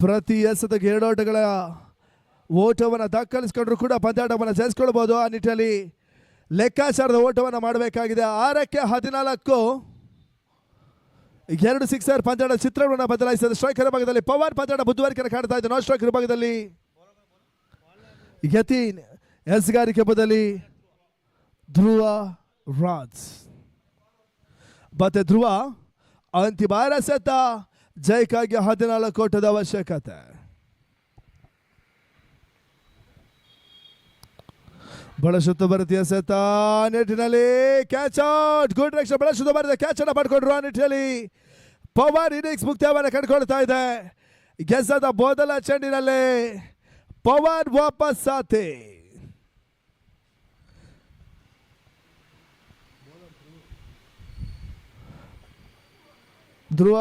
ಪ್ರತಿ ಎಸೆತಕ್ಕೆ 2 ಓಟಗಳ ಓಟವನ್ನು ದಾಖಲಿಸಿಕೊಂಡ್ರು ಕೂಡ ಪಂದ್ಯಾಟವನ್ನು ಜಯಿಸ್ಕೊಳ್ಬೋದು. ಆ ನಿಟ್ಟಿನಲ್ಲಿ ಲೆಕ್ಕಾಚಾರದ ಓಟವನ್ನು ಮಾಡಬೇಕಾಗಿದೆ. 6ಕ್ಕೆ 14 2 ಸಿಕ್ಸರ್ ಪಂದ್ಯಾಟ ಚಿತ್ರವನ್ನು ಬದಲಾಯಿಸಿದ. ಸ್ಟ್ರೈಕರ್ ಭಾಗದಲ್ಲಿ ಪವನ್ ಪಂದ್ಯಾಟ ಬುದ್ಧಿವಾರಿಕೆಯನ್ನು ಕಾಣ್ತಾ ಇದೆ. ನಾನ್ ಸ್ಟ್ರೈಕರ್ ಭಾಗದಲ್ಲಿ ಯತೀನ್, ಎಸ್ಗಾರಿಕೆ ಬದಲಿ ಧ್ರುವ ರಾಜ್. ಮತ್ತೆ ಧ್ರುವ ಅಂತಿಮ ಎಸೆತ ಜಯಕ್ಕಾಗಿ 14 ಓಟದ ಅವಶ್ಯಕತೆ. ಬಹಳ ಶುದ್ಧ ಭಾರತೀಯ ಎಸೆತ ನಿಟ್ಟಿನಲ್ಲಿ ಕ್ಯಾಚ್ ಔಟ್. Good direction. ಬಹಳ ಶುದ್ಧ ಭಾರತ ಕ್ಯಾಚ್ ಅನ್ನು ಪಡ್ಕೊಂಡ್ರು. ಆ ನಿಟ್ಟಿನಲ್ಲಿ ಪವನ್ ಇನ್ನಿಂಗ್ಸ್ ಮುಕ್ತಾಯವನ್ನು ಕಂಡುಕೊಳ್ತಾ ಇದೆ. ಗೆಸದ ಮೊದಲ ಚೆಂಡಿನಲ್ಲಿ ಪವನ್ ವಾಪಸ್ ಸಾಥಿ. ಧ್ರುವ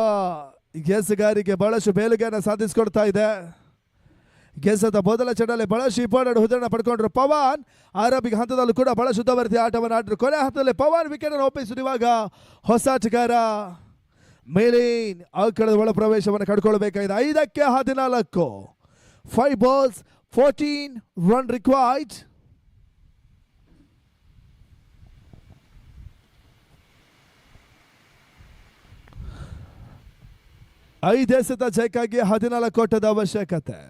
ಗೆಸಗಾರಿಗೆ ಬಹಳಷ್ಟು ಬೇಲುಗೆಯನ್ನು ಸಾಧಿಸಿಕೊಡ್ತಾ ಇದೆ. ಗೆಸದ ಮೊದಲ ಚೆಂಡಲ್ಲಿ ಬಹಳಷ್ಟು ಇಂಪಾರ್ಟೆಂಟ್ ಹುದ್ದೆಯನ್ನು ಪಡ್ಕೊಂಡ್ರು ಪವನ್. ಆರಂಭಿಕ ಹಂತದಲ್ಲೂ ಕೂಡ ಬಹಳ ಶುದ್ಧ ಭಾರತೀಯ ಆಟವನ್ನು ಆಡಿದ್ರು. ಕೊನೆ ಹಂತದಲ್ಲಿ ಪವನ್ ವಿಕೆಟ್ ಅನ್ನು ಒಪ್ಪಿಸಿದ್ರು. ಇವಾಗ ಹೊಸ ಆಟಗಾರ ಮೇಲಿನ್ ಅಂಕಣದ ಒಳ ಪ್ರವೇಶವನ್ನು ಕಂಡುಕೊಳ್ಬೇಕಾಗಿದೆ. 5ಕ್ಕೆ 14 5 balls 14 run required. ಐದು ಎಸೆತ ಜಯಕ್ಕಾಗಿ 14 ಓಟದ ಅವಶ್ಯಕತೆ.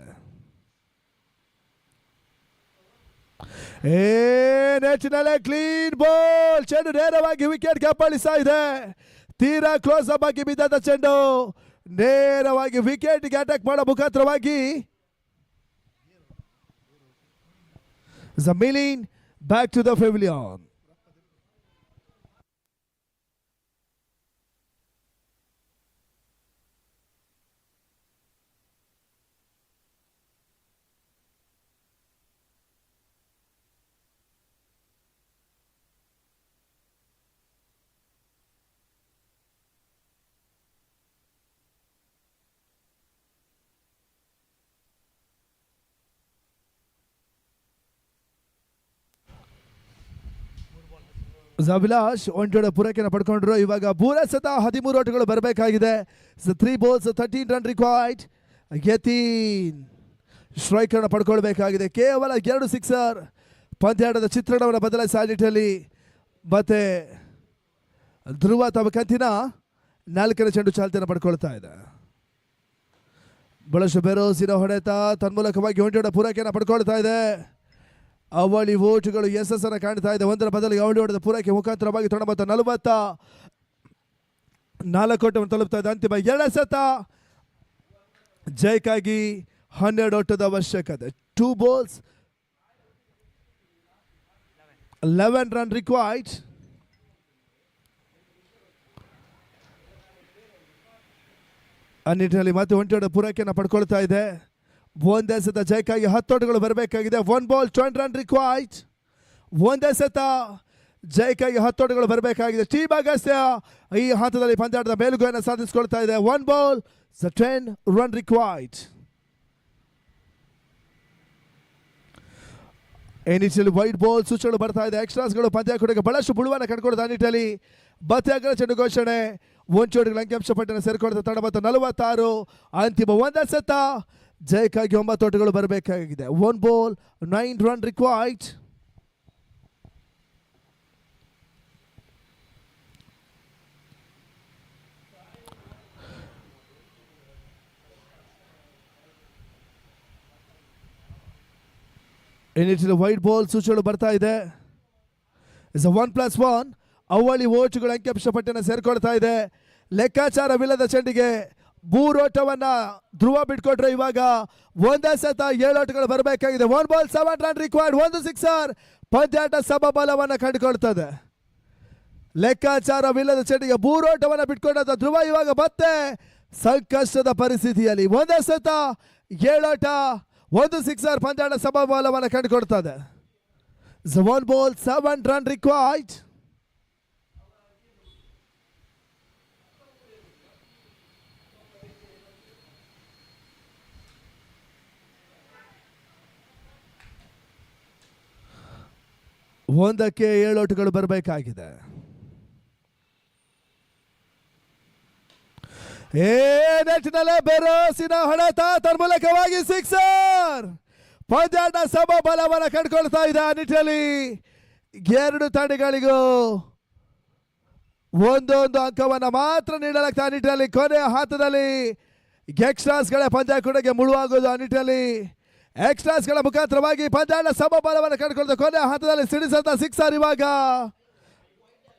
ನೆಚ್ಚಿನಲ್ಲೇ ಕ್ಲೀನ್ ಬಾಲ್. ಚೆಂಡು ನೇರವಾಗಿ ವಿಕೆಟ್ಗೆ ಅಪ್ಪಳಿಸ್ತಾ ಇದೆ. ತೀರಾ ಕ್ಲೋಸ್ ಅಪ್ ಆಗಿ ಬಿದ್ದ ಚೆಂಡು ನೇರವಾಗಿ ವಿಕೆಟ್ಗೆ ಅಟ್ಯಾಕ್ ಮಾಡೋ ಮುಖಾಂತರವಾಗಿ Zamilin back to the pavilion. Abhilash ಒಂಟೋಡ ಪೂರೈಕೆಯನ್ನು ಪಡ್ಕೊಂಡ್ರು. ಇವಾಗ ಬೂರಸತ 13 ಓಟಗಳು ಬರಬೇಕಾಗಿದೆ. 3 balls 13 run required. ಯತೀನ್ ಸ್ಟ್ರೈಕರ್ನ ಪಡ್ಕೊಳ್ಬೇಕಾಗಿದೆ. ಕೇವಲ 2 ಸಿಕ್ಸರ್ ಪಂದ್ಯಾಟದ ಚಿತ್ರಣವನ್ನು ಬದಲಾಯಿಸಿ ಆ ನಿಟ್ಟಿನಲ್ಲಿ ಮತ್ತೆ ಧ್ರುವ ತಮ್ಮ ಕಂತಿನ 4ನೇ ಚೆಂಡು ಚಾಲ್ತಿಯನ್ನು ಪಡ್ಕೊಳ್ತಾ ಇದೆ. ಬಹಳಷ್ಟು ಬೆರೋಸಿನ ಹೊಡೆತ ತನ್ಮೂಲಕವಾಗಿ ಒಂಟೋಡ ಪೂರೈಕೆಯನ್ನು ಪಡ್ಕೊಳ್ತಾ ಇದೆ. ಅವಳಿ ಓಟುಗಳು ಯಶಸ್ಸನ್ನು ಕಾಣ್ತಾ ಇದೆ. 1ರ ಬದಲಿಗೆ ಅವಳಿ ಓಟದ ಪೂರೈಕೆ ಮುಖಾಂತರವಾಗಿ 44 ಓಟವನ್ನು ತಲುಪ್ತಾ ಇದೆ. ಅಂತಿಮ 2 ಎಸೆತ ಜಯಕ್ಕಾಗಿ 12 ಓಟದ ಅವಶ್ಯಕತೆ. 2 balls 11 run required. ಆ ನಿಟ್ಟಿನಲ್ಲಿ ಮತ್ತೆ ಒಂಟೋಡ ಪೂರೈಕೆಯನ್ನು ಪಡ್ಕೊಳ್ತಾ ಇದೆ. 1 ಎಸೆತ ಜಯಕ್ಕಾಗಿ 10 ಓಟಗಳು ಬರಬೇಕಾಗಿದೆ. 1 ball 20 run required. 1 ಎಸೆತ ಜಯಕ್ಕಾಗಿ 10 ಓಟಗಳು ಬರಬೇಕಾಗಿದೆ. ಟೀಮ್ ಅಗಸ್ತ್ಯ ಈ ಹಂತದಲ್ಲಿ ಪಂದ್ಯಾಟದ ಮೇಲುಗೈಯನ್ನು ಸಾಧಿಸಿಕೊಳ್ತಾ ಇದೆ. 1 ball 10 run required. ಎನಿಟಲ್ಲಿ ವೈಟ್ ಬಾಲ್ ಸೂಚನೆಗಳು ಬರ್ತಾ ಇದೆ. ಎಕ್ಸ್ಟ್ರಾಸ್ಗಳು ಪಂದ್ಯಾಟಕ್ಕೆ ಬಹಳಷ್ಟು ಬುಳುವನ್ನು ಕಂಡುಕೊಡ್ತಾ ನಿಟ್ಟಿನಲ್ಲಿ ಬತ್ಯಾಗ್ರ ಚೆಂಡು ಘೋಷಣೆ. ಒಂಚೋಟಗಳ ಅಂಕಿಅಂಶ ಪಟ್ಟಿಯನ್ನು ಸೇರಿಕೊಳ್ತಾ 46. ಅಂತಿಮ 1 ಎಸೆತ ಜಯಕ್ಕಾಗಿ 9 ಓಟಗಳು ಬರಬೇಕಾಗಿದೆ. 1 ball 9 run required. White ball ಸೂಚನೆಗಳು ಬರ್ತಾ ಇದೆ. 1+1 ಅವಳಿ ಓಟುಗಳ ಅಂಕಿಅಂಶ ಪಟ್ಟಿಯನ್ನು ಸೇರಿಕೊಳ್ತಾ ಇದೆ. ಲೆಕ್ಕಾಚಾರವಿಲ್ಲದ ಚೆಂಡಿಗೆ 3 ಓಟವನ್ನ ಧ್ರುವ ಬಿಟ್ಕೊಟ್ರೆ ಇವಾಗ 1 ಎಸೆತ 7 ಓಟಗಳು ಬರಬೇಕಾಗಿದೆ. 1 ball 7 run required. 1 ಸಿಕ್ಸರ್ ಪಂದ್ಯಾಟ ಸಮಬಲವನ್ನು ಕಂಡುಕೊಳ್ತದೆ. ಲೆಕ್ಕಾಚಾರವಿಲ್ಲದ ಚೆಂಡಿಗೆ 3 ಓಟವನ್ನು ಬಿಟ್ಕೊಂಡಂತ ಧ್ರುವ ಇವಾಗ ಮತ್ತೆ ಸಂಕಷ್ಟದ ಪರಿಸ್ಥಿತಿಯಲ್ಲಿ 1 ಎಸೆತ 7 ಓಟ 1 ಸಿಕ್ಸರ್ ಪಂದ್ಯಾಟ ಸಮಬಲವನ್ನು ಕಂಡುಕೊಳ್ತದೆ. 1 ball 7 run required. ಒಂದಕ್ಕೆ 7 ಓಟಗಳು ಬರಬೇಕಾಗಿದೆ. ಏ ನೆಟ್ಟಿನಲ್ಲೇ ಬೆರೋಸಿನ ಹೊಡೆತ ತನ್ಮೂಲಕವಾಗಿ ಸಿಕ್ಸರ್. ಪಂದ್ಯಾಟ ಸಮಬಲವನ್ನು ಕಂಡುಕೊಳ್ತಾ ಇದೆ. ಆ ನಿಟ್ಟಿನಲ್ಲಿ ಎರಡು ತಂಡಗಳಿಗೂ ಒಂದೊಂದು ಅಂಕವನ್ನು ಮಾತ್ರ ನೀಡಲಾಗ್ತಾ. ಆ ನಿಟ್ಟಿನಲ್ಲಿ ಕೊನೆಯ ಹಂತದಲ್ಲಿ ಎಕ್ಸ್ಟ್ರಾಸ್ಗಳ ಪಂದ್ಯ ಕೂಡ ಮುಳುವಾಗುವುದು. ಆ ನಿಟ್ಟಿನಲ್ಲಿ ಎಕ್ಸ್ಟ್ರಾಸ್ಗಳ ಮುಖಾಂತರವಾಗಿ ಪಂದ್ಯಾಟ ಸಮಬಲವನ್ನು ಕಂಡುಕೊಳ್ತಾ ಕೊನೆಯ ಹಂತದಲ್ಲಿ ಸಿಡಿಸಂತ ಸಿಕ್ಸರ್ ಇವಾಗ